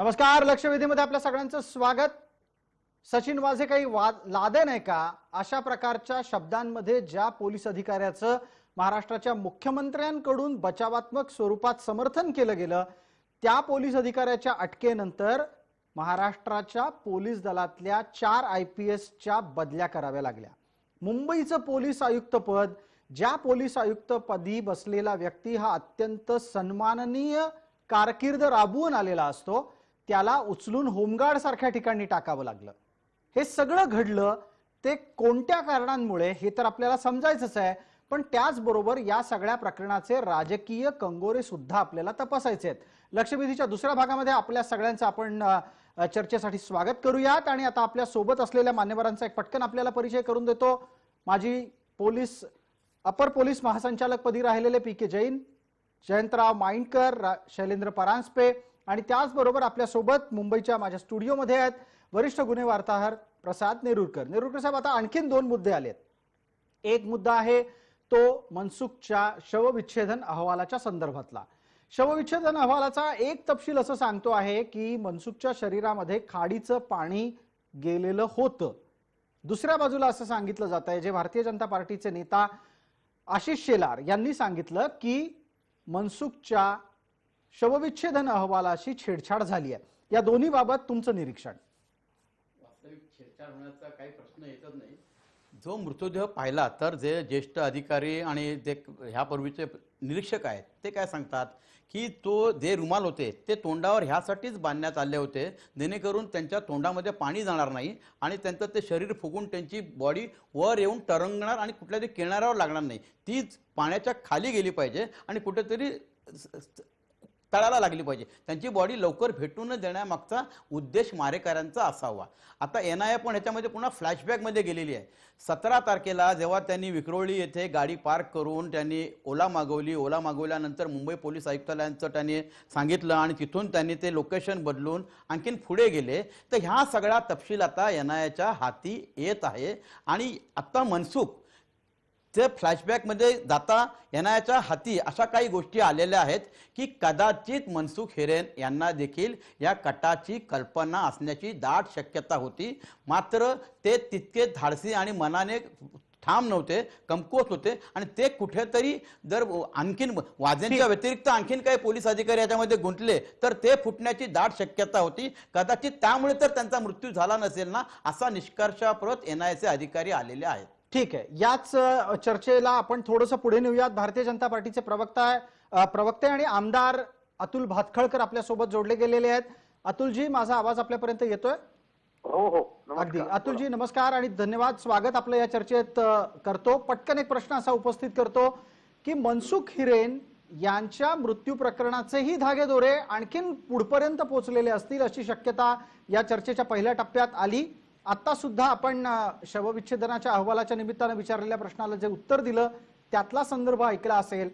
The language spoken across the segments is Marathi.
नमस्कार. लक्षवेधीमध्ये आपल्या सगळ्यांचं स्वागत. सचिन वाझे काही लादे नाही का अशा प्रकारच्या शब्दांमध्ये ज्या पोलीस अधिकाऱ्याचं महाराष्ट्राच्या मुख्यमंत्र्यांकडून बचावात्मक स्वरूपात समर्थन केलं गेलं, त्या पोलीस अधिकाऱ्याच्या अटकेनंतर महाराष्ट्राच्या पोलीस दलातल्या 4 IPSच्या बदल्या कराव्या लागल्या. मुंबईचं पोलीस आयुक्त पद, ज्या पोलीस आयुक्त पदी बसलेला व्यक्ती हा अत्यंत सन्माननीय कारकीर्द राबवून आलेला असतो, त्याला उचलून होमगार्ड सारख्या ठिकाणी टाकावं लागलं. हे सगळं घडलं ते कोणत्या कारणांमुळे हे तर आपल्याला समजायचंच आहे, पण त्याचबरोबर या सगळ्या प्रकरणाचे राजकीय कंगोरे सुद्धा आपल्याला तपासायचे आहेत. लक्षवेधीच्या दुसऱ्या भागामध्ये आपल्या सगळ्यांचं आपण चर्चेसाठी स्वागत करूयात आणि आता आपल्या सोबत असलेल्या मान्यवरांचा एक पटकन आपल्याला परिचय करून देतो. माजी पोलीस अपर पोलीस महासंचालक पदी राहिलेले PK जैन, जयंतराव माइंडकर, शैलेंद्र परांजपे आणि त्याचबरोबर आपल्या सोबत मुंबईच्या माझ्या स्टुडिओमध्ये आहेत वरिष्ठ गुन्हे वार्ताहर प्रसाद नेरुरकर. नेरुरकर साहेब, आता आणखीन 2 मुद्दे आलेत. एक मुद्दा आहे तो मनसुखच्या शवविच्छेदन अहवालाच्या संदर्भातला. शवविच्छेदन अहवालाचा एक तपशील असं सांगतो आहे की मनसुखच्या शरीरामध्ये खाडीचं पाणी गेलेलं होतं. दुसऱ्या बाजूला असं सांगितलं जात आहे, जे भारतीय जनता पार्टीचे नेता आशिष शेलार यांनी सांगितलं की मनसुखच्या शवविच्छेदन अहवालाशी छेडछाड झाली आहे. या दोन्ही बाबत तुमचं निरीक्षण? वास्तविक छेडछाड होण्याचा काही प्रश्न येतच नाही. जो मृतदेह पाहिला तर जे ज्येष्ठ अधिकारी आणि जे ह्यापूर्वीचे निरीक्षक आहेत ते काय सांगतात की तो जे रुमाल होते ते तोंडावर ह्यासाठीच बांधण्यात आले होते जेणेकरून त्यांच्या तोंडामध्ये पाणी जाणार नाही आणि त्यांचं ते शरीर फुगून त्यांची बॉडी वर येऊन तरंगणार आणि कुठल्या तरी किनाऱ्यावर लागणार नाही, तीच पाण्याच्या खाली गेली पाहिजे आणि कुठेतरी तळाला लागली पाहिजे. त्यांची बॉडी लवकर भेटून देण्यामागचा उद्देश मारेकऱ्यांचा असावा. आता NIA पण ह्याच्यामध्ये पुन्हा फ्लॅशबॅकमध्ये गेलेली आहे. 17 तारखेला जेव्हा त्यांनी विक्रोळी येथे गाडी पार्क करून त्यांनी ओला मागवली, ओला मागवल्यानंतर मुंबई पोलीस आयुक्तालयांचं त्यांनी सांगितलं आणि तिथून त्यांनी ते लोकेशन बदलून आणखीन पुढे गेले. तर ह्या सगळा तपशील आता NIAच्या हाती येत आहे आणि आता मनसुख ते फ्लॅशबॅकमध्ये जाता NIAच्या हाती अशा काही गोष्टी आलेल्या आहेत की कदाचित मनसुख हिरेन यांना देखील या कटाची कल्पना असण्याची दाट शक्यता होती. मात्र ते तितके धाडसी आणि मनाने ठाम नव्हते, कमकुवत होते आणि ते कुठेतरी जर आणखीन वाजेंच्या व्यतिरिक्त आणखीन काही पोलीस अधिकारी याच्यामध्ये गुंतले तर ते फुटण्याची दाट शक्यता होती. कदाचित त्यामुळे तर त्यांचा मृत्यू झाला नसेल ना असा निष्कर्षाप्रत NIAचे अधिकारी आलेले आहेत. ठीक आहे, याच चर्चेला आपण थोडंसं पुढे नेऊयात. भारतीय जनता पार्टीचे प्रवक्ते आणि आमदार अतुल भातखळकर आपल्या सोबत जोडले गेलेले आहेत. अतुलजी, माझा आवाज आपल्यापर्यंत येतोय? हो हो, अगदी. अतुलजी नमस्कार आणि धन्यवाद. स्वागत आपलं या चर्चेत करतो. पटकन एक प्रश्न असा उपस्थित करतो की मनसुख हिरेन यांच्या मृत्यू प्रकरणाचेही धागेदोरे आणखीन पुढपर्यंत पोहोचलेले असतील अशी शक्यता या चर्चेच्या पहिल्या टप्प्यात आली. आता सुद्धा आपण शवविच्छेदनाच्या अहवालाच्या निमित्तानं विचारलेल्या प्रश्नाला जे उत्तर दिलं त्यातला संदर्भ ऐकला असेल.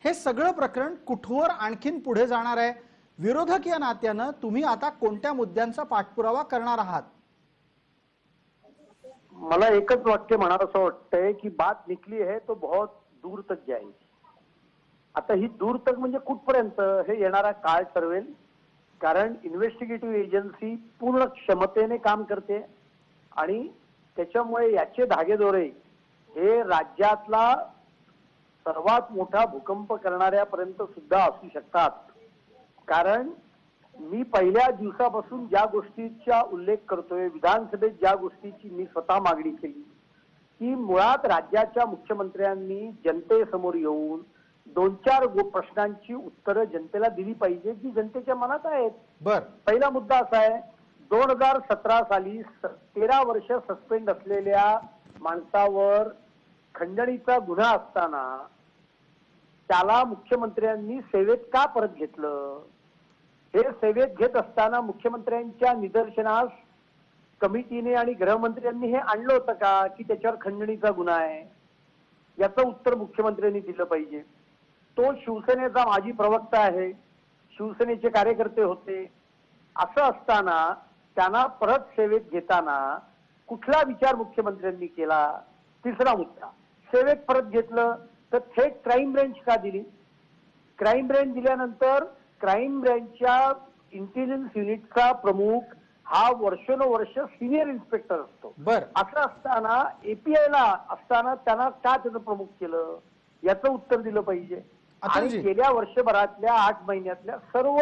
हे सगळं प्रकरण कुठवर आणखीन पुढे जाणार आहे? विरोधक या नात्यानं तुम्ही आता कोणत्या मुद्द्यांचा पाठपुरावा करणार आहात? मला एकच वाक्य म्हणावं असं वाटतंय की बात निकली है तो बहुत दूर तक जाएगी. आता ही दूर तक म्हणजे कुठपर्यंत हे येणारा काळ ठरवेल. कारण इन्व्हेस्टिगेटिव्ह एजन्सी पूर्ण क्षमतेने काम करते आणि त्याच्यामुळे याचे धागेदोरे हे राज्यातला सर्वात मोठा भूकंप करणाऱ्यापर्यंत सुद्धा असू शकतात. कारण मी पहिल्या दिवसापासून ज्या गोष्टीचा उल्लेख करतोय, विधानसभेत ज्या गोष्टीची मी स्वतः मागणी केली की मुळात राज्याच्या मुख्यमंत्र्यांनी जनतेसमोर येऊन 2-4 प्रश्नांची उत्तरं जनतेला दिली पाहिजे जी जनतेच्या मनात आहेत. पहिला मुद्दा असा आहे, 2017 साली 13 वर्ष सस्पेंड असलेल्या माणसावर खंडणीचा गुन्हा असताना त्याला मुख्यमंत्र्यांनी सेवेत का परत घेतलं? हे सेवेत घेत असताना मुख्यमंत्र्यांच्या निदर्शनास कमिटीने आणि गृहमंत्र्यांनी हे आणलं होतं का की त्याच्यावर खंडणीचा गुन्हा आहे? याचं उत्तर मुख्यमंत्र्यांनी दिलं पाहिजे. तो शिवसेनेचा माजी प्रवक्ता आहे, शिवसेनेचे कार्यकर्ते होते. असं असताना त्यांना परत सेवेत घेताना कुठला विचार मुख्यमंत्र्यांनी केला? तिसरा मुद्दा, सेवेत परत घेतलं तर थेट क्राईम ब्रँच का दिली? क्राईम ब्रँच दिल्यानंतर क्राईम ब्रँचच्या इंटेलिजन्स युनिटचा प्रमुख हा वर्षानुवर्ष सिनियर इन्स्पेक्टर असतो. बर असं असताना एपीआयला असताना त्यांना का त्याचं प्रमुख केलं याचं उत्तर दिलं पाहिजे. आणि अतुलजी. गेल्या वर्षभरातल्या 8 महिन्यातल्या सर्व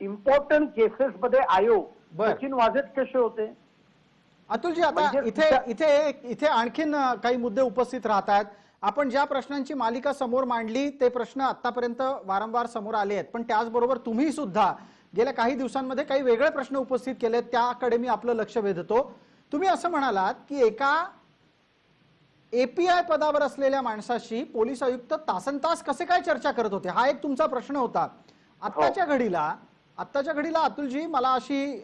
इम्पॉर्टंट केसेस मध्ये आयोग बर. सचिन वाझेच कसे होते. अतुलजी, आता म्हणजे इथे इथे इथे आणखीन काही मुद्दे उपस्थित राहत आहेत. आपण ज्या प्रश्नांची मालिका समोर मांडली ते प्रश्न आतापर्यंत वारंवार समोर आले आहेत, पण त्याचबरोबर तुम्ही सुद्धा गेल्या काही दिवसांमध्ये काही वेगळे प्रश्न उपस्थित केले, त्याकडे मी आपलं लक्ष वेधतो. तुम्ही असं म्हणालात की एका एपीआय पदावर असलेल्या माणसाशी पोलीस आयुक्त तासनतास कसे काय चर्चा करत होते, हा एक तुमचा प्रश्न होता. आत्ताच्या घडीला अतुलजी, मला अशी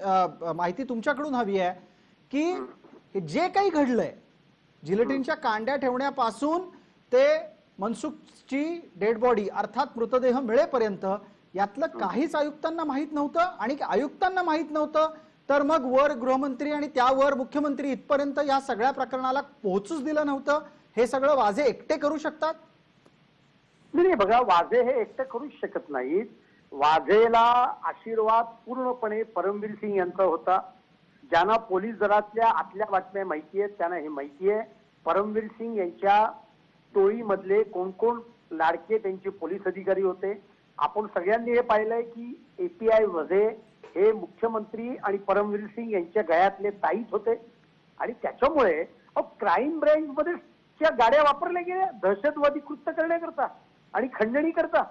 माहिती तुमच्याकडून हवी आहे की जे काही घडलंय, जिलेटिनच्या कांड्या ठेवण्यापासून ते मनसुखची डेड बॉडी अर्थात मृतदेह मिळेपर्यंत यातलं काहीच आयुक्तांना माहित नव्हतं. आणि आयुक्तांना माहित नव्हतं तर मग वर गृहमंत्री आणि त्यावर मुख्यमंत्री इथपर्यंत या सगळ्या प्रकरणाला पोहोचूच दिलं नव्हतं. हे सगळं वाझे एकटे करू शकतात? नाही बघा, वाझे हे एकटं करूच शकत नाहीत. वाझेला आशीर्वाद पूर्णपणे परमवीर सिंग यांचा होता. ज्यांना पोलीस दलातल्या आतल्या बातम्या माहिती आहेत त्यांना हे माहिती आहे. परमवीर सिंग यांच्या टोळीमधले कोण कोण लाडके त्यांचे पोलीस अधिकारी होते. आपण सगळ्यांनी हे पाहिलंय की एपीआय वझे हे मुख्यमंत्री आणि परमवीर सिंग यांच्या गळ्यातले ताईत होते. आणि त्याच्यामुळे क्राईम ब्रँच मध्ये गाड्या वापरल्या गेल्या दहशतवादी कृत्य करण्याकरता आणि खंडणी करता.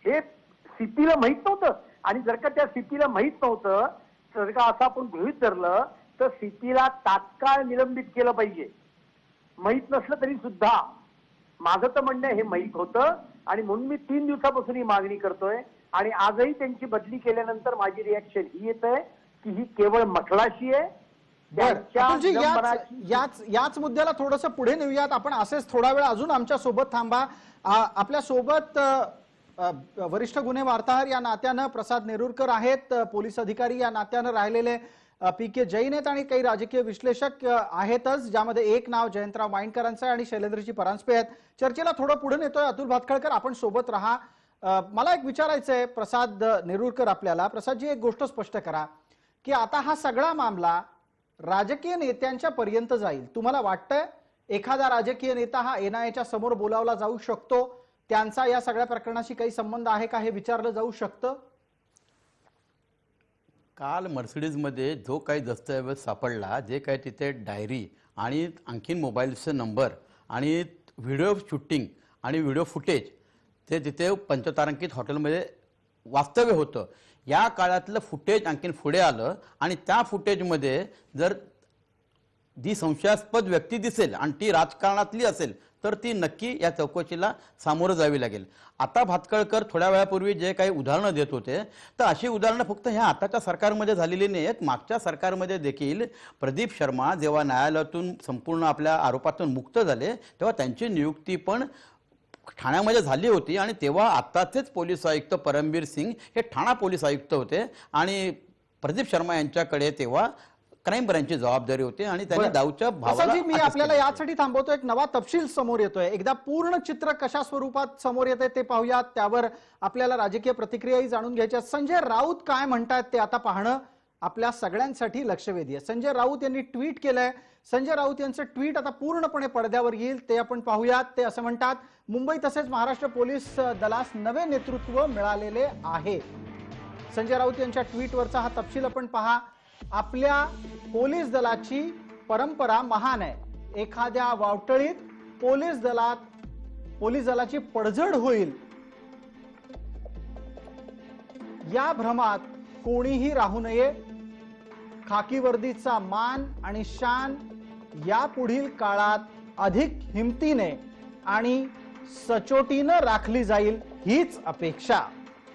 हे सीपीला माहित नव्हतं. आणि जर का त्या सीपीला माहित नव्हतं, जर का असं आपण गृहीत धरलं तर सीपीला तात्काळ निलंबित केलं पाहिजे. माहित नसलं तरी सुद्धा माझं तर म्हणणं हे माहित होतं. आणि म्हणून मी 3 दिवसापासून ही मागणी करतोय. आणि आजही त्यांची बदली केल्यानंतर माझी रिॲक्शन ही येत आहे की ही केवळ मखलाशी आहे. अतुलजी, याच मुद्द्याला थोडंसं पुढे नेऊयात. आपण असेच थोडा वेळ अजून आमच्या सोबत थांबा. आपल्या सोबत वरिष्ठ गुन्हे वार्ताहर या नात्यानं प्रसाद नेरुरकर आहेत, पोलीस अधिकारी या नात्यानं राहिलेले पी.के. जैन आहेत आणि काही राजकीय विश्लेषक आहेतच, ज्यामध्ये एक नाव जयंतराव माइंडकरांचं आहे आणि शैलेंद्रजी परांजपे आहेत. चर्चेला थोडं पुढे नेतोय अतुल भातखळकर, आपण सोबत राहा. मला एक विचारायचं आहे प्रसाद नेरुरकर आपल्याला. प्रसादजी, एक गोष्ट स्पष्ट करा की आता हा सगळा मामला राजकीय नेत्यांच्या पर्यंत जाईल. तुम्हाला वाटतंय एखादा राजकीय नेता हा एनआयएच्या समोर बोलावला जाऊ शकतो, त्यांचा या सगळ्या प्रकरणाशी काही संबंध आहे का हे विचारलं जाऊ शकतं? काल मर्सिडीजमध्ये जो काही दस्तऐवज सापडला, जे काही तिथे डायरी आणि आणखीन मोबाईलचे नंबर आणि व्हिडिओ शूटिंग आणि व्हिडिओ फुटेज ते तिथे पंचतारांकित हॉटेलमध्ये वास्तव्य होतं. या काळातलं फुटेज आणखीन पुढे आलं आणि त्या फुटेजमध्ये जर जी संशयास्पद व्यक्ती दिसेल आणि ती राजकारणातली असेल तर ती नक्की या चौकशीला सामोरं जावी लागेल. आता भातखळकर थोड्या वेळापूर्वी जे काही उदाहरणं देत होते, तर अशी उदाहरणं फक्त ह्या आताच्या सरकारमध्ये झालेली नाही आहेत. मागच्या सरकारमध्ये देखील प्रदीप शर्मा जेव्हा न्यायालयातून संपूर्ण आपल्या आरोपातून मुक्त झाले तेव्हा त्यांची नियुक्ती पण ठाण्यामध्ये झाली होती. आणि तेव्हा आत्ताचेच पोलीस आयुक्त परमवीर सिंग हे ठाणा पोलीस आयुक्त होते आणि प्रदीप शर्मा यांच्याकडे तेव्हा क्राईम ब्रँचची जबाबदारी होती आणि त्यांनी दाऊदच्या भावाला मी आपल्याला यासाठी थांबवतो. एक नवा तपशील समोर येतोय. एकदा पूर्ण चित्र कशा स्वरूपात समोर येते ते पाहूयात, त्यावर आपल्याला राजकीय प्रतिक्रियाही जाणून घ्यायच्या. संजय राऊत काय म्हणतात ते आता पाहणं आपल्या सगळ्यांसाठी लक्षवेधी आहे. संजय राऊत यांनी ट्विट केलंय. संजय राऊत यांचं ट्विट आता पूर्णपणे पडद्यावर येईल, ते आपण पाहूयात. ते असं म्हणतात, मुंबई तसेच महाराष्ट्र पोलीस दलास नवे नेतृत्व मिळालेले आहे. संजय राऊत यांच्या ट्विटवरचा हा तपशील आपण पहा. आपल्या पोलीस दलाची परंपरा महान आहे. एखाद्या वावटळीत पोलीस दलाची पडझड होईल या भ्रमात कोणीही राहू नये. खाकी वर्दीचा मान आणि शान या पुढील काळात अधिक हिमतीने आणि सचोटीने राखली जाईल, हीच अपेक्षा.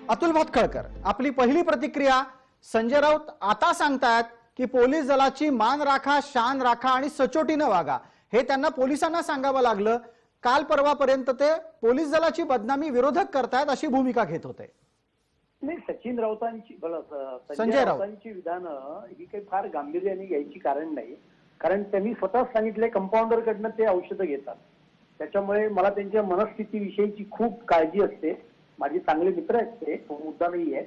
अतुल भातखळकर, आपली पहिली प्रतिक्रिया. संजय राऊत आता सांगतात की पोलीस दलाची मान राखा, शान राखा आणि सचोटीने वागा. हे त्यांना पोलिसांना सांगावं लागलं. काल परवापर्यंत ते पोलीस दलाची बदनामी विरोधक करतायत अशी भूमिका घेत होते. नाही, सचिन राऊतांची संजय राऊतांची विधानं ही काही फार गांभीर्याने घ्यायची कारण नाही. कारण त्यांनी स्वतःच सांगितलंय कंपाऊंडर कडनं ते औषधं घेतात. त्याच्यामुळे मला त्यांच्या मनस्थितीविषयीची खूप काळजी असते. माझे चांगले मित्र आहेत ते, तो मुद्दा नाही आहे.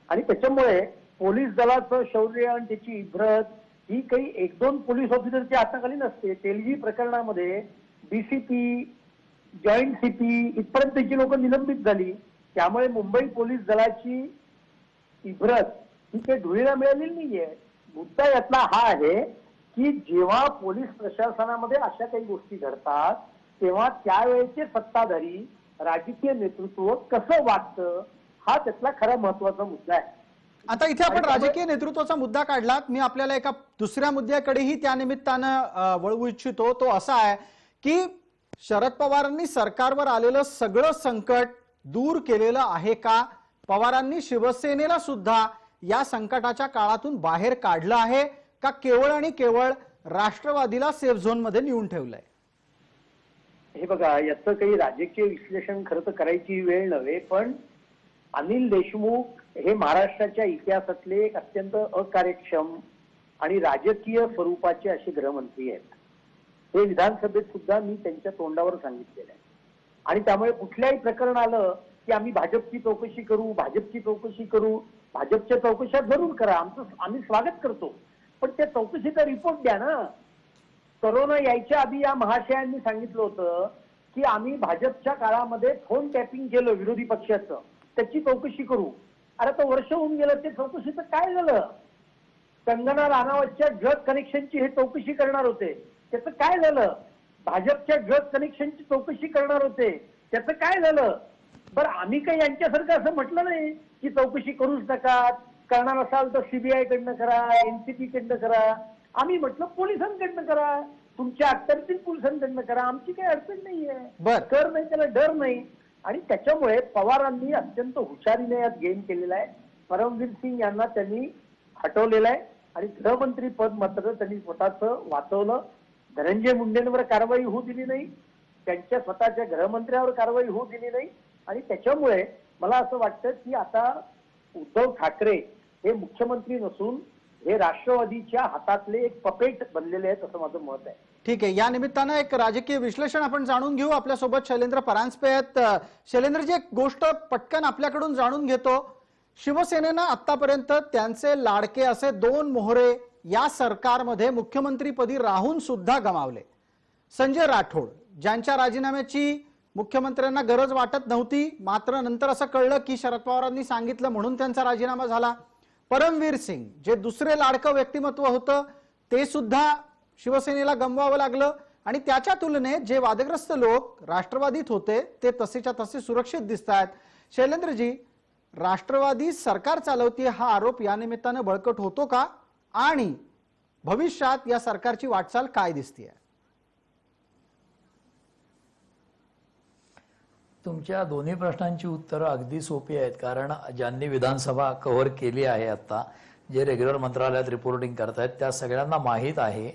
आणि त्याच्यामुळे पोलीस दलाचं शौर्य आणि त्याची इब्रत ही काही एक दोन पोलीस ऑफिसरच्या हाताखाली नसते. तेलगी प्रकरणामध्ये डीसीपी, जॉईंट सीपी इथपर्यंतची लोक निलंबित झाली. त्यामुळे मुंबई पोलीस दलाची इब्रत ही काही धुळीला मिळालेली नाहीये. मुद्दा यातला हा आहे की जेव्हा पोलीस प्रशासनामध्ये अशा काही गोष्टी घडतात तेव्हा त्यावेळेचे सत्ताधारी राजकीय नेतृत्व कसं वागतं हा त्यातला खरा महत्वाचा मुद्दा आहे. आता इथे आपण राजकीय नेतृत्वाचा मुद्दा काढलात. मी आपल्याला एका दुसऱ्या मुद्द्याकडेही त्या निमित्तानं वळवू इच्छितो. तो असा आहे की शरद पवारांनी सरकारवर आलेलं सगळं संकट दूर केलेलं आहे का? पवारांनी शिवसेनेला सुद्धा या संकटाच्या काळातून बाहेर काढलं आहे का? केवळ आणि केवळ राष्ट्रवादीला सेफ झोन मध्ये नेऊन ठेवलंय? हे बघा, याचं काही राजकीय विश्लेषण खरं तर करायची वेळ नव्हे, पण अनिल देशमुख हे महाराष्ट्राच्या इतिहासातले एक अत्यंत अकार्यक्षम आणि राजकीय स्वरूपाचे असे गृहमंत्री आहेत. हे विधानसभेत सुद्धा मी त्यांच्या तोंडावर सांगितलेलं आहे. आणि त्यामुळे कुठल्याही प्रकरण आलं की आम्ही भाजपची चौकशी करू, भाजपची चौकशी करू, भाजपच्या चौकशा जरूर करा, आम्ही स्वागत करतो, पण त्या चौकशीचा रिपोर्ट द्या ना. कोरोना यायच्या आधी या महाशयांनी सांगितलं होतं की आम्ही भाजपच्या काळामध्ये फोन टॅपिंग केलं विरोधी पक्षाचं, त्याची चौकशी करू. अरे तो वर्ष होऊन गेलं, ते चौकशीचं काय झालं? कंगना राणावतच्या ड्रग कनेक्शनची हे चौकशी करणार होते, त्याचं काय झालं? भाजपच्या ड्रग कनेक्शनची चौकशी करणार होते, त्याचं काय झालं? बरं, आम्ही काही यांच्यासारखं असं म्हटलं नाही की चौकशी करूच नका, करणार असाल तर सीबीआय कडनं करा, एनसीबी कडनं करा. आम्ही म्हटलं पोलिसांकडनं करा, तुमच्या अखत्यारीतील पोलिसांकडनं करा, आमची काही अडचण नाहीये. कर नाही, त्याला डर नाही. आणि त्याच्यामुळे पवारांनी अत्यंत हुशारीने यात गेम केलेला आहे. परमवीर सिंग यांना त्यांनी हटवलेलं आहे आणि गृहमंत्री पद मात्र त्यांनी स्वतःच वाचवलं. धनंजय मुंडेंवर कारवाई होऊ दिली नाही, त्यांच्या स्वतःच्या गृहमंत्र्यावर कारवाई होऊ दिली नाही. आणि त्याच्यामुळे मला असं वाटतं की आता उद्धव ठाकरे हे मुख्यमंत्री नसून हे राष्ट्रवादीच्या हातातले एक पपेट बनलेले आहेत असं माझं मत आहे. ठीक आहे, या निमित्तानं एक राजकीय विश्लेषण आपण जाणून घेऊ. आपल्यासोबत शैलेंद्र परांजपे आहेत. शैलेंद्रजी, एक गोष्ट पटकन आपल्याकडून जाणून घेतो. शिवसेनेनं आतापर्यंत त्यांचे लाडके असे 2 मोहरे या सरकारमध्ये मुख्यमंत्रीपदी राहून सुद्धा गमावले. संजय राठोड, ज्यांच्या राजीनाम्याची मुख्यमंत्र्यांना गरज वाटत नव्हती, मात्र नंतर असं कळलं की शरद पवारांनी सांगितलं म्हणून त्यांचा राजीनामा झाला. परमवीर सिंग, जे दुसरे लाडकं व्यक्तिमत्व होतं, ते सुद्धा शिवसेनेला गमवावं लागलं. आणि त्याच्या तुलनेत जे वादग्रस्त लोक राष्ट्रवादीत होते ते तसेच्या तसे सुरक्षित दिसत आहेत. शैलेंद्रजी, राष्ट्रवादी सरकार चालवते हा आरोप या निमित्तानं बळकट होतो का? आणि भविष्यात या सरकारची वाटचाल काय दिसतेय? तुमच्या दोन्ही प्रश्नांची उत्तरं अगदी सोपी आहेत. कारण ज्यांनी विधानसभा कव्हर केली आहे, आता जे रेग्युलर मंत्रालयात रिपोर्टिंग करतायत त्या सगळ्यांना माहीत आहे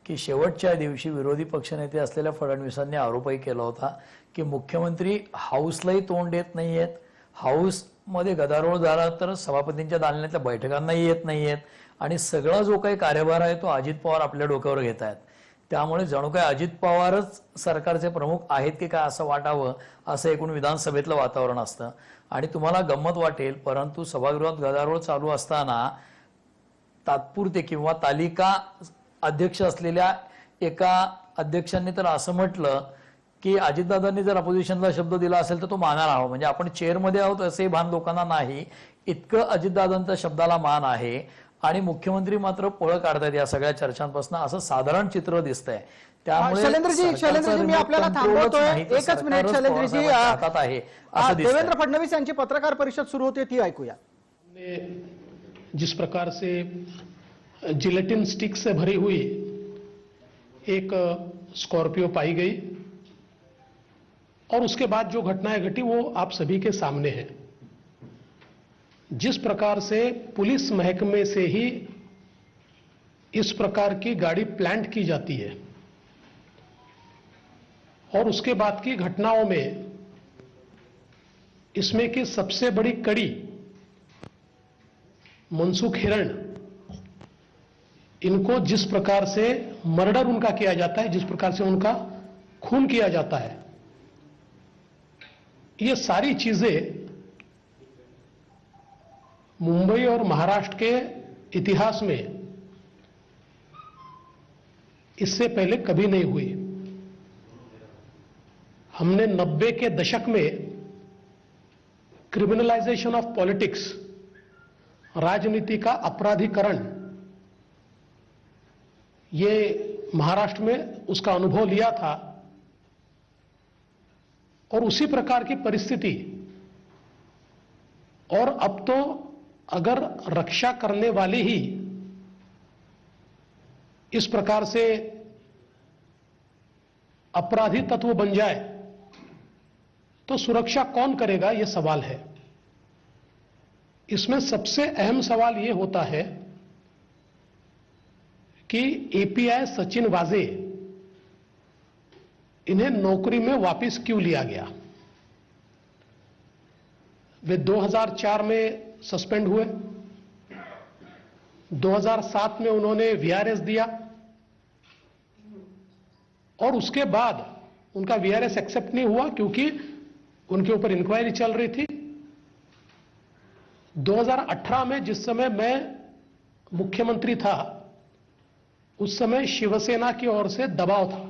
की शेवटच्या दिवशी विरोधी पक्षनेते असलेल्या फडणवीसांनी आरोपही केला होता की मुख्यमंत्री हाऊसलाही तोंड देत नाहीयेत, हाऊसमध्ये गदारोळ झाला तर सभापतींच्या दालनातल्या बैठकांनाही येत नाहीयेत, आणि सगळा जो काही कार्यभार आहे तो अजित पवार आपल्या डोक्यावर घेत आहेत. त्यामुळे जणू काय अजित पवारच सरकारचे प्रमुख आहेत की काय असं वाटावं, असं एकूण विधानसभेतलं वातावरण असतं. आणि तुम्हाला गंमत वाटेल, परंतु सभागृहात गदारोळ चालू असताना तात्पुरते किंवा तालिका अध्यक्ष असलेल्या एका अध्यक्षांनी तर असं म्हटलं की अजितदादांनी जर अपोजिशनला शब्द दिला असेल तर तो मानायला हवा. म्हणजे आपण चेअरमध्ये आहोत असे भान लोकांना नाही, इतकं अजितदादांच्या शब्दाला मान आहे. आणि मुख्यमंत्री मात्र पळ काढतायत या सगळ्या चर्चांपासून, असं साधारण चित्र दिसतंय. त्यामुळे शैलेंद्रजी, मी आपल्याला थांबवतोय. एकच मिनिट शैलेंद्रजी, हातात आहे असं दिसतंय. देवेंद्र फडणवीस यांची पत्रकार परिषद सुरू होती, ती ऐकूया. जिस प्रकार से जिलेटिन स्टिक से भरी हुई एक स्कॉर्पियो पाई गई और उसके बाद जो घटनाएं घटी वो आप सभी के सामने है. जिस प्रकार से पुलिस महकमे से ही इस प्रकार की गाड़ी प्लांट की जाती है और उसके बाद की घटनाओं में इसमें की सबसे बड़ी कड़ी मनसुख हिरण, इनको जिस प्रकार से मर्डर उनका किया जाता है, जिस प्रकार से उनका खून किया जाता है, ये सारी चीजें मुंबई और महाराष्ट्र के इतिहास में इससे पहले कभी नहीं हुई। हमने 90 के दशक में क्रिमिनलाइजेशन ऑफ पॉलिटिक्स, राजनीति का अपराधीकरण, ये महाराष्ट्र में उसका अनुभव लिया था। और उसी प्रकार की परिस्थिति, और अब तो अगर रक्षा करने वाले ही इस प्रकार से अपराधी तत्व बन जाए तो सुरक्षा कौन करेगा, यह सवाल है। इसमें सबसे अहम सवाल यह होता है कि एपीआई सचिन वाजे, इन्हें नौकरी में वापस क्यों लिया गया। वे 2004 में सस्पेंड हुए, 2007 में उन्होंने वीआरएस दिया और उसके बाद उनका वीआरएस एक्सेप्ट नहीं हुआ क्योंकि उनके ऊपर इंक्वायरी चल रही थी। 2018 में जिस समय मैं मुख्यमंत्री था, उस समय शिवसेना की ओर से दबाव था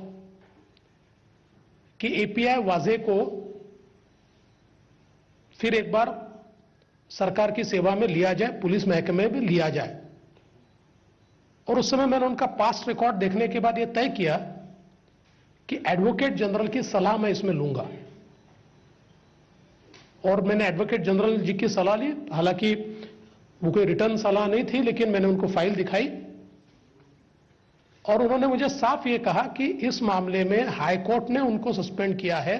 कि एपीआई वाजे को फिर एक बार सरकार की सेवा में लिया जाए, पुलिस महकमे में लिया जाए। और उस समय मैंने उनका पास्ट रिकॉर्ड देखने के बाद यह तय किया कि एडवोकेट जनरल की सलाह मैं इसमें लूंगा। और मैंने एडवोकेट जनरल जी की सलाह ली। हालांकि वो कोई रिटर्न सलाह नहीं थी, लेकिन मैंने उनको फाइल दिखाई और उन्होंने मुझे साफ ये कहा कि इस मामले में हाई कोर्ट ने उनको सस्पेंड किया है,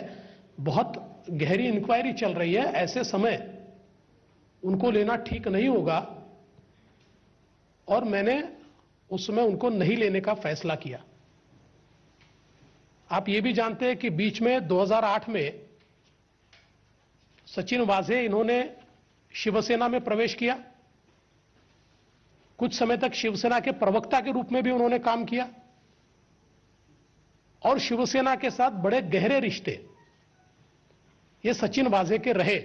बहुत गहरी इंक्वायरी चल रही है, ऐसे समय उनको लेना ठीक नहीं होगा। और मैंने उस समय उनको नहीं लेने का फैसला किया। आप ये भी जानते हैं कि बीच में 2008 में सचिन वाजे, इन्होंने शिवसेना में प्रवेश किया। कुछ समय तक शिवसेना के प्रवक्ता के रूप में भी उन्होंने काम किया और शिवसेना के साथ बड़े गहरे रिश्ते ये सचिन वाजे के रहे।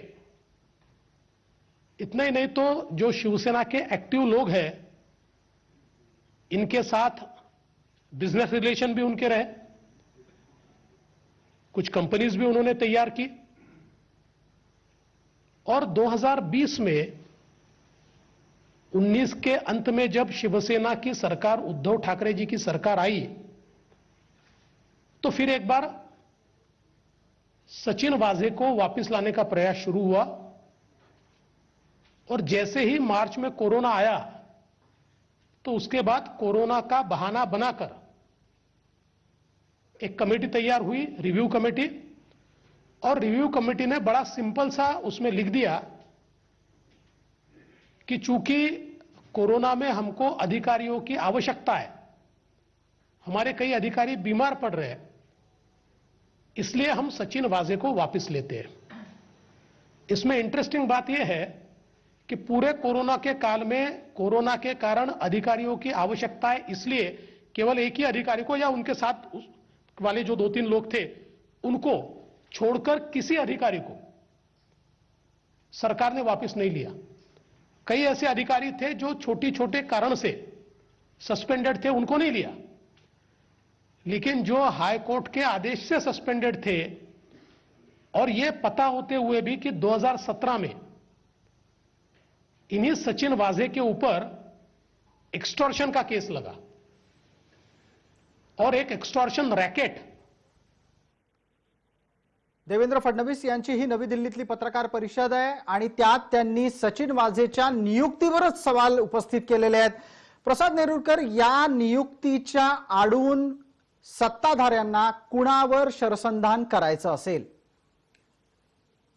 इतना ही नहीं तो जो शिवसेना के एक्टिव लोग हैं, इनके साथ बिजनेस रिलेशन भी उनके रहे, कुछ कंपनीज भी उन्होंने तैयार की। और 2020 में 19 के अंत में जब शिवसेना की सरकार, उद्धव ठाकरे जी की सरकार आई, तो फिर एक बार सचिन वाजे को वापस लाने का प्रयास शुरू हुआ। और जैसे ही मार्च में कोरोना आया, तो उसके बाद कोरोना का बहाना बनाकर एक कमेटी तैयार हुई, रिव्यू कमेटी। और रिव्यू कमेटी ने बड़ा सिंपल सा उसमें लिख दिया कि चूंकि कोरोना में हमको अधिकारियों की आवश्यकता है, हमारे कई अधिकारी बीमार पड़ रहे हैं, इसलिए हम सचिन वाजे को वापस लेते हैं। इसमें इंटरेस्टिंग बात यह है कि पूरे कोरोना के काल में कोरोना के कारण अधिकारियों की आवश्यकता है, इसलिए केवल एक ही अधिकारी को या उनके साथ वाले जो 2-3 लोग थे उनको छोड़कर किसी अधिकारी को सरकार ने वापस नहीं लिया। कई ऐसे अधिकारी थे जो छोटे छोटे कारण से सस्पेंडेड थे, उनको नहीं लिया। लेकिन जो हाई कोर्ट के आदेश से सस्पेंडेड थे और यह पता होते हुए भी कि 2017 में इन्हीं सचिन वाजे के ऊपर एक्सटॉर्शन का केस लगा और एक एक्सटॉर्शन रॅकेट। देवेंद्र फडणवीस यांची ही नवी दिल्लीतली पत्रकार परिषद आहे आणि त्यात त्यांनी सचिन वाझेच्या नियुक्तीवरच सवाल उपस्थित केलेले आहेत। प्रसाद नेरुरकर, या नियुक्तीच्या आडून सत्ताधाऱ्यांना कुणावर शरसंधान करायचं असेल?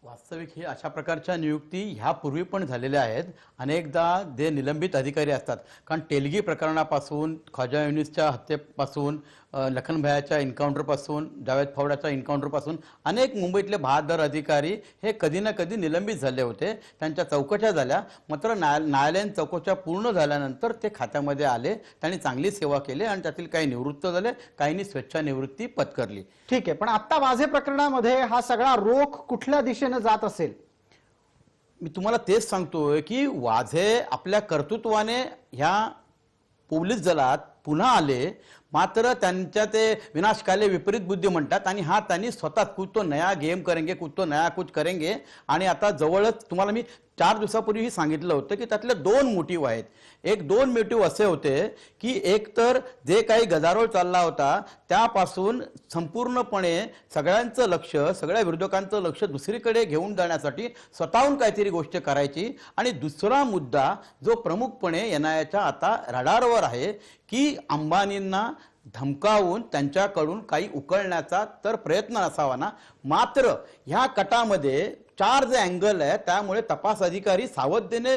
वास्तविक ही अशा प्रकारच्या नियुक्ती ह्यापूर्वी पण झालेल्या आहेत। अनेकदा जे निलंबित अधिकारी असतात, कारण तेलगी प्रकरणापासून, ख्वाजा युनिसच्या हत्येपासून, लखन भैयाच्या एन्काउंटरपासून, जावेद फावड्याच्या एन्काउंटरपासून अनेक मुंबईतले बहादर अधिकारी हे कधी ना कधी निलंबित झाले होते। त्यांच्या चौकशा झाल्या, मात्र न्यायालयीन चौकशा पूर्ण झाल्यानंतर ते खात्यामध्ये आले, त्यांनी चांगली सेवा केली आणि त्यातील काही निवृत्त झाले, काहींनी स्वेच्छानिवृत्ती पत्करली। ठीक आहे, पण आता वाझे प्रकरणामध्ये हा सगळा रोख कुठल्या दिशेने जात असेल? मी तुम्हाला तेच सांगतोय की वाझे आपल्या कर्तृत्वाने ह्या पोलीस दलात पुन्हा आले, मात्र त्यांच्या ते विनाशकाले विपरीत बुद्धी म्हणतात आणि हा त्यांनी स्वतः कुछ तो नया गेम करेंगे, कुछ तो नया कुछ करेंगे. आणि आता जवळच तुम्हाला मी 4 दिवसापूर्वी सांगितलं होतं की त्यातले 2 मोटिव्ह आहेत. एक 2 मोटिव्ह असे होते की एक तर जे काही गदारोळ चालला होता त्यापासून संपूर्णपणे सगळ्यांचं लक्ष, सगळ्या विरोधकांचं लक्ष दुसरीकडे घेऊन जाण्यासाठी स्वतःहून काहीतरी गोष्ट करायची. आणि दुसरा मुद्दा जो प्रमुखपणे एनआयएच्या आता रडारवर आहे की अंबानींना धमकावून त्यांच्याकडून काही उकळण्याचा तर प्रयत्न असावा ना. मात्र ह्या कटामध्ये 4 जे अँगल आहे त्यामुळे तपास अधिकारी सावधतेने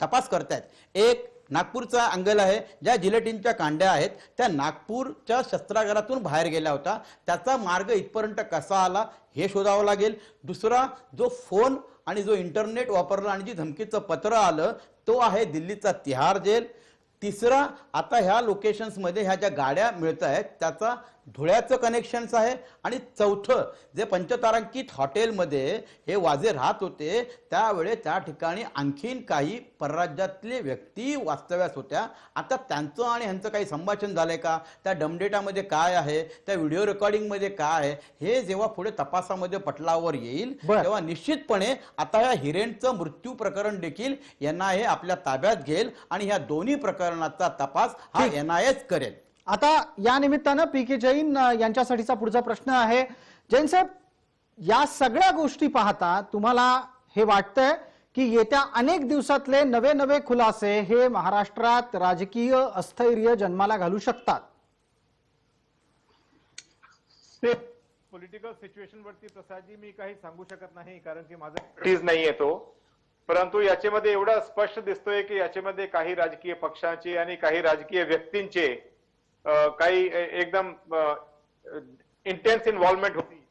तपास करतायत. एक नागपूरचा अँगल आहे, ज्या जिलेटिनच्या कांड्या आहेत त्या नागपूरच्या शस्त्रागारातून बाहेर गेल्या होत्या, त्याचा मार्ग इथपर्यंत कसा आला हे शोधावं लागेल. दुसरा जो फोन आणि जो इंटरनेट वापरला आणि जी धमकीचं पत्र आलं तो आहे दिल्लीचा तिहार जेल. तिसरा आता ह्या लोकेशन्समध्ये ह्या ज्या गाड्या मिळत आहेत त्याचा धुळ्याचं कनेक्शन्स आहे. आणि चौथं जे पंचतारांकित हॉटेलमध्ये हे वाझे राहत होते त्यावेळे त्या ठिकाणी आणखीन काही परराज्यातले व्यक्ती वास्तव्यास होत्या. आता त्यांचं आणि ह्यांचं काही संभाषण झालंय का, त्या डमडेटामध्ये काय आहे, त्या व्हिडिओ रेकॉर्डिंगमध्ये काय आहे, हे जेव्हा पुढे तपासामध्ये पटलावर येईल तेव्हा निश्चितपणे आता या हिरेनचं मृत्यू प्रकरण देखील एनआयए आपल्या ताब्यात घेईल आणि ह्या दोन्ही प्रकरणाचा तपास हा एनआयएच करेल. आता या निमित्तानं पी.के. जैन यांच्यासाठीचा पुढचा प्रश्न आहे. जैन साहेब, या सगळ्या गोष्टी पाहता तुम्हाला हे वाटतंय की येत्या अनेक दिवसातले नवे नवे खुलासे हे महाराष्ट्रात राजकीय अस्थैर्य जन्माला घालू शकतात? पॉलिटिकल सिच्युएशन वरती प्रसादजी मी काही सांगू शकत नाही, कारण की माझा एक्सपर्टीज नाहीये तो. परंतु याच्यामध्ये एवढं स्पष्ट दिसतोय की याच्यामध्ये काही राजकीय पक्षांची आणि काही राजकीय व्यक्तींचे काही एकदम इंटेन्स इन्व्हॉल्वमेंट होती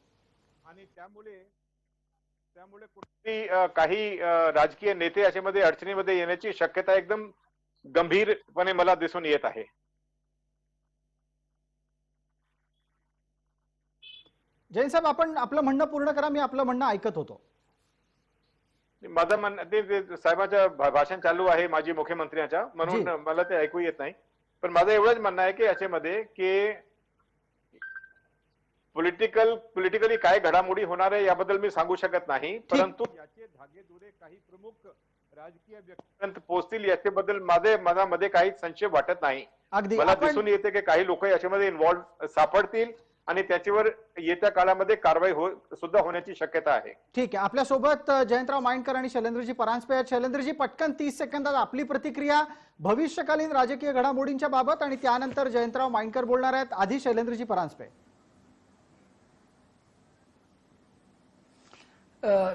आणि त्यामुळे कुठली काही राजकीय नेते याच्यामध्ये अडचणीमध्ये येण्याची शक्यता एकदम गंभीरपणे मला दिसून येत आहे. जैन साहेब, आपण आपलं म्हणणं पूर्ण करा, मी आपलं म्हणणं ऐकत होतो. माझं म्हणणं ते साहेबांचं भाषण चालू आहे माजी मुख्यमंत्र्यांच्या, म्हणून मला ते ऐकू येत नाही. पण माझं एवढंच म्हणणं आहे की याच्यामध्ये की पॉलिटिकली काय घडामोडी होणार आहे याबद्दल मी सांगू शकत नाही, परंतु याचे धागेदोरे काही प्रमुख राजकीय व्यक्तींपर्यंत पोहोचतील याच्याबद्दल माझ्या मनामध्ये काही संशय वाटत नाही. मला दिसून येते की काही लोक याच्यामध्ये इन्व्हॉल्व सापडतील आणि त्याच्यावर येत्या काळामध्ये कारवाई सुद्धा होण्याची शक्यता आहे. ठीक आहे, आपल्यासोबत जयंतराव माइंडकर आणि शैलेंद्रजी परांजपे आहेत. शैलेंद्रजी, पटकन 30 सेकंदात आपली प्रतिक्रिया भविष्यकालीन राजकीय घडामोडींच्या बाबत, आणि त्यानंतर जयंतराव माइंडकर बोलणार आहेत. आधी शैलेंद्रजी परांजपे.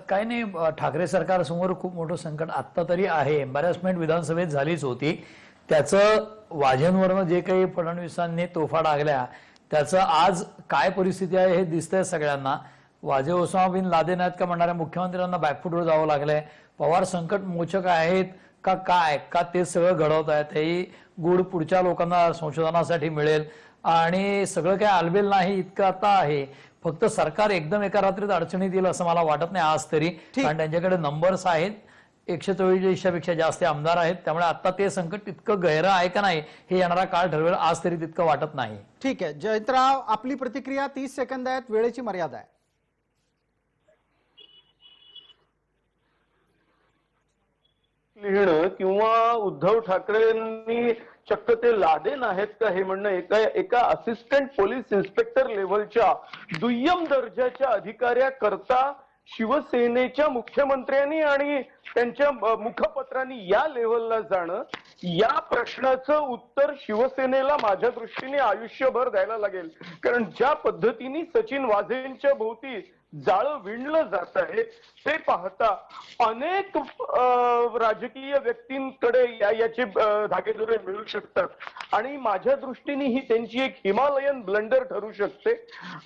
काही नाही, ठाकरे सरकारसमोर खूप मोठं संकट आत्ता तरी आहे. एम्बॅरसमेंट विधानसभेत झालीच होती, त्याचं वाजेंवरनं जे काही फडणवीसांनी तोफा डागल्या त्याचं आज काय परिस्थिती आहे हे दिसतंय सगळ्यांना. वाजे ओसामा बिन लादेन आहेत का म्हणणाऱ्या मुख्यमंत्र्यांना बॅकफुटवर जावं लागलंय. पवार संकट मोचक आहेत का काय, का ते सगळं घडवत आहेत, हेही गुड पुढच्या लोकांना संशोधनासाठी मिळेल. आणि सगळं काय आलबेल नाही इतकं आता आहे. फक्त सरकार एकदम एका रात्रीत अडचणीत येईल असं मला वाटत नाही आज तरी, कारण त्यांच्याकडे नंबर्स आहेत. 144 पेक्षा जास्त आमदार आहेत, त्यामुळे आता ते संकट तितकं गहरं आहे का नाही हे येणारा काळ ठरवेल. आज तरी तितकं वाटत नाही. ठीक आहे जयंतराव, आपली प्रतिक्रिया 30 सेकंद आहेत, वेळेची मर्यादा आहे. लिहिणं किंवा उद्धव ठाकरेंनी चक्क ते लादेन आहेत का हे म्हणणं एका असिस्टंट पोलीस इन्स्पेक्टर लेव्हलच्या दुय्यम दर्जाच्या अधिकाऱ्याकरता शिवसेनेच्या मुख्यमंत्र्यांनी आणि त्यांच्या मुखपत्रांनी या लेव्हलला जाणं, या प्रश्नाचं उत्तर शिवसेनेला माझ्या दृष्टीने आयुष्यभर द्यायला लागेल. कारण ज्या पद्धतीने सचिन वाझेंच्या भोवती जाळं विणलं जात आहे ते पाहता अनेक राजकीय व्यक्तींकडे याचे धागेदोरे मिळू शकतात आणि माझ्या दृष्टीने ही त्यांची एक हिमालयन ब्लंडर ठरू शकते.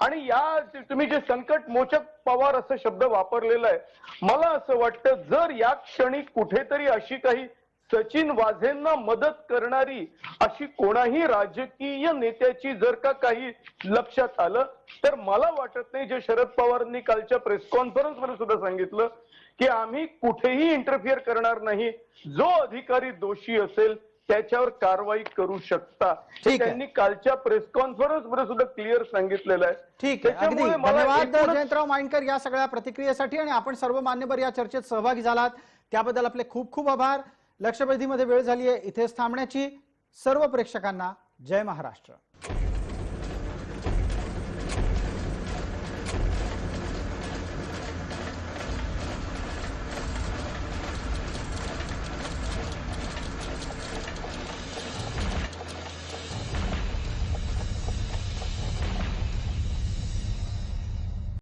आणि या तुम्ही जे संकट मोचक पवार असा शब्द वापरलेला आहे, मला असं वाटतं जर या क्षणी कुठेतरी अशी काही सचिन वाझेंना मदत करणारी अशी कोणाही राजकीय नेत्याची जर का काही लक्षात आलं तर मला वाटत नाही, जे शरद पवारांनी कालच्या प्रेस कॉन्फरन्स मध्ये सुद्धा सांगितलं की आम्ही कुठेही इंटरफिअर करणार नाही, जो अधिकारी दोषी असेल त्याच्यावर कारवाई करू शकता, आहे. त्यांनी कालच्या प्रेस कॉन्फरन्स मध्ये सुद्धा क्लिअर सांगितलेलं आहे. ठीक आहे, अगदी त्याच्यामुळे मला धन्यवाद एकूणच- जयंतराव माइंडकर या सगळ्या प्रतिक्रियेसाठी, आणि आपण सर्व मान्यवर या चर्चेत सहभागी झालात त्याबद्दल आपले खूप खूप आभार. लक्षवेधीमध्ये वेळ झाली आहे इथेच थांबण्याची. सर्व प्रेक्षकांना जय महाराष्ट्र.